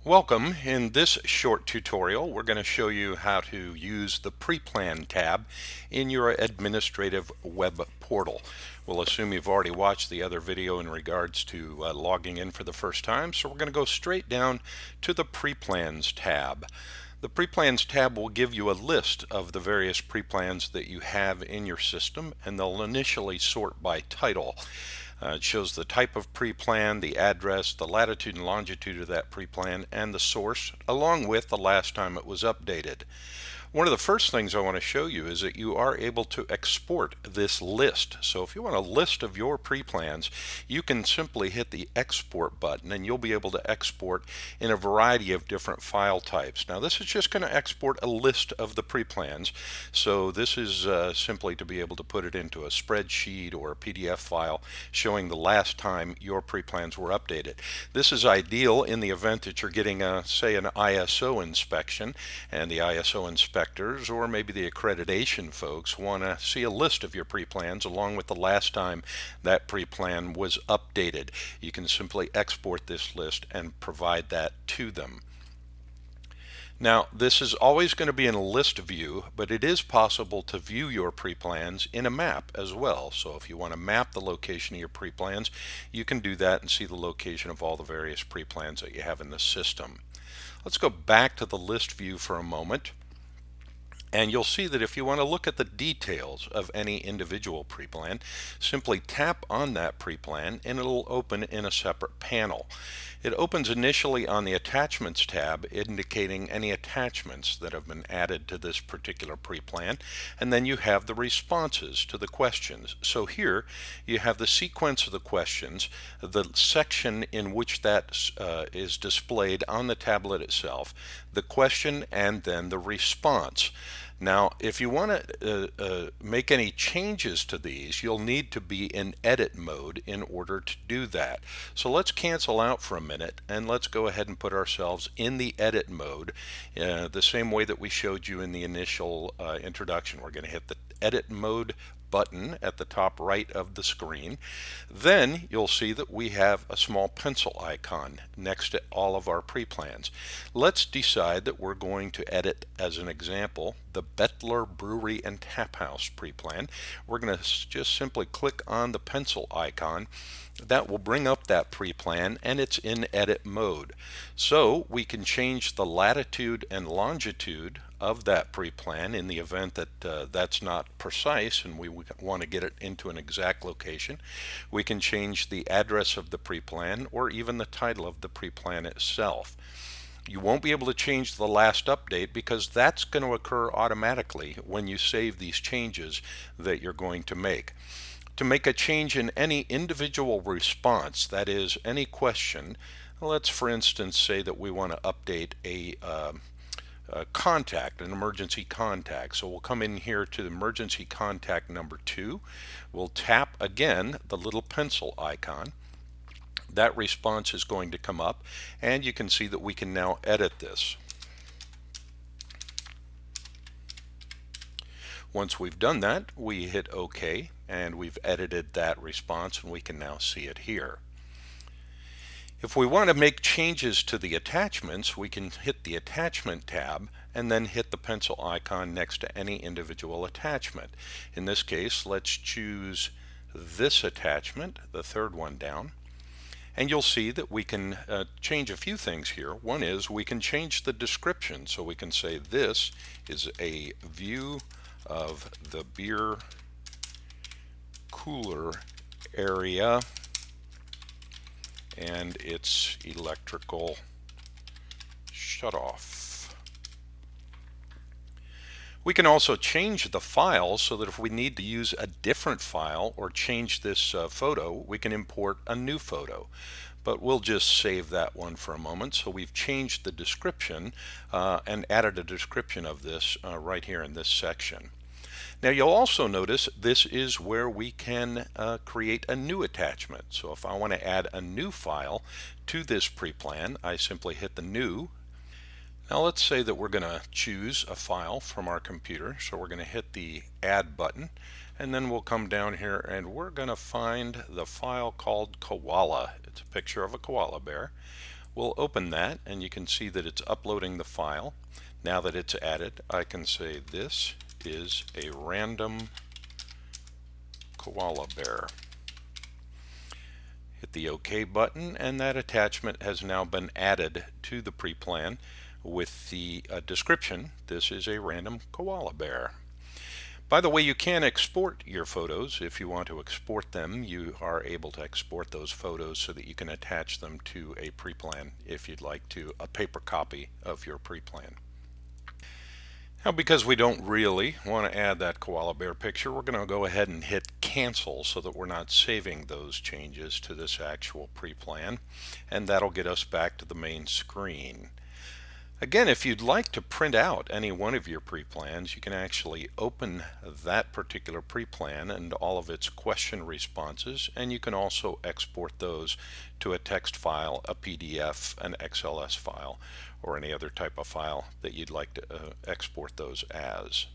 Welcome. In this short tutorial, we're going to show you how to use the Preplan tab in your administrative web portal. We'll assume you've already watched the other video in regards to logging in for the first time, so we're going to go straight down to the Preplans tab. The Preplans tab will give you a list of the various preplans that you have in your system, and they'll initially sort by title. It shows the type of pre-plan, the address, the latitude and longitude of that pre-plan, and the source, along with the last time it was updated. One of the first things I want to show you is that you are able to export this list. So if you want a list of your pre-plans, you can simply hit the export button and you'll be able to export in a variety of different file types. Now this is just going to export a list of the pre-plans. So this is simply to be able to put it into a spreadsheet or a PDF file showing the last time your pre-plans were updated. This is ideal in the event that you're getting say an ISO inspection, and the ISO inspectors or maybe the accreditation folks want to see a list of your pre-plans along with the last time that pre-plan was updated. You can simply export this list and provide that to them. Now, this is always going to be in a list view, but it is possible to view your pre-plans in a map as well. So if you want to map the location of your pre-plans, you can do that and see the location of all the various pre-plans that you have in the system. Let's go back to the list view for a moment. And you'll see that if you want to look at the details of any individual pre-plan, simply tap on that pre-plan and it'll open in a separate panel. It opens initially on the Attachments tab, indicating any attachments that have been added to this particular pre-plan, and then you have the responses to the questions. So here you have the sequence of the questions, the section in which that is displayed on the tablet itself, the question, and then the response. Now, if you want to make any changes to these, you'll need to be in edit mode in order to do that. So let's cancel out for a minute and let's go ahead and put ourselves in the edit mode the same way that we showed you in the initial introduction. We're going to hit the edit mode button at the top right of the screen. Then you'll see that we have a small pencil icon next to all of our pre-plans. Let's decide that we're going to edit, as an example, the Bettler Brewery and Tap House pre-plan. We're going to just simply click on the pencil icon. That will bring up that pre-plan and it's in edit mode. So we can change the latitude and longitude of that pre-plan in the event that that's not precise and we want to get it into an exact location. We can change the address of the pre-plan or even the title of the pre-plan itself. You won't be able to change the last update because that's going to occur automatically when you save these changes that you're going to make. To make a change in any individual response, that is, any question, let's for instance say that we want to update a contact, an emergency contact. So we'll come in here to the emergency contact number 2. We'll tap again the little pencil icon. That response is going to come up and you can see that we can now edit this. Once we've done that, we hit OK and we've edited that response and we can now see it here. If we want to make changes to the attachments, we can hit the Attachment tab and then hit the pencil icon next to any individual attachment. In this case, let's choose this attachment, the third one down. And you'll see that we can change a few things here. One is we can change the description. So we can say this is a view of the beer cooler area and its electrical shutoff. We can also change the file so that if we need to use a different file or change this photo, we can import a new photo. But we'll just save that one for a moment. So we've changed the description and added a description of this right here in this section. Now you'll also notice this is where we can create a new attachment. So if I want to add a new file to this pre-plan, I simply hit the new. Now let's say that we're going to choose a file from our computer. So we're going to hit the add button and then we'll come down here and we're going to find the file called koala. It's a picture of a koala bear. We'll open that and you can see that it's uploading the file. Now that it's added, I can say this is a random koala bear. Hit the OK button, and that attachment has now been added to the pre-plan with the description, this is a random koala bear. By the way, you can export your photos. If you want to export them, you are able to export those photos so that you can attach them to a pre-plan if you'd like to, a paper copy of your pre-plan. Now, because we don't really want to add that koala bear picture, we're going to go ahead and hit cancel so that we're not saving those changes to this actual pre-plan, and that'll get us back to the main screen. Again, if you'd like to print out any one of your pre-plans, you can actually open that particular pre-plan and all of its question responses, and you can also export those to a text file, a PDF, an XLS file, or any other type of file that you'd like to export those as.